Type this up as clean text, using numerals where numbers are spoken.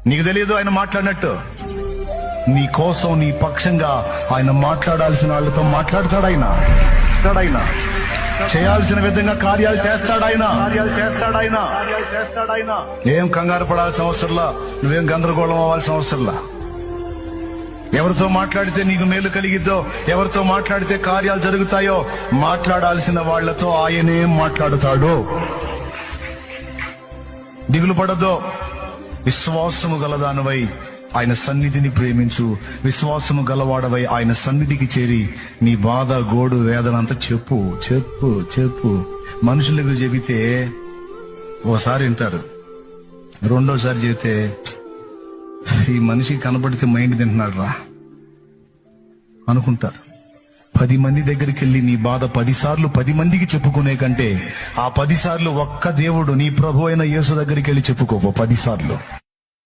నీకు తెలియదు ఆయన మాట్లాడినట్టు. నీ కోసం, నీ పక్షంగా ఆయన మాట్లాడాల్సిన వాళ్ళతో మాట్లాడతాడాయన. చేయాల్సిన విధంగా కార్యాలు చేస్తాడాయన. ఏం కంగారు పడాల్సిన అవసరంలా, నువ్వేం గందరగోళం అవ్వాల్సిన అవసరంలా. ఎవరితో మాట్లాడితే నీకు మేలు కలిగిద్దో, ఎవరితో మాట్లాడితే కార్యాలు జరుగుతాయో మాట్లాడాల్సిన వాళ్లతో ఆయనే మాట్లాడుతాడు. దిగులు పడద్దో. విశ్వాసము గలదానవై ఆయన సన్నిధిని ప్రేమించు. విశ్వాసము గలవాడవై ఆయన సన్నిధికి చేరి నీ బాధ, గోడు, వేదన అంతా చెప్పు చెప్పు చెప్పు. మనుషులకు చెబితే ఓసారి వింటారు, రెండోసారి చెబితే ఈ మనిషి కనబడితే మైండ్ తింటున్నాడు రా అనుకుంటారు. 10 మంది దగ్గరికి వెళ్ళి నీ బాధ 10 సార్లు 10 మందికి చెప్పుకునే కంటే ఆ 10 సార్లు ఒక్క దేవుడు, నీ ప్రభు అయిన యేసు దగ్గరికి వెళ్ళి చెప్పుకో 10 సార్లు.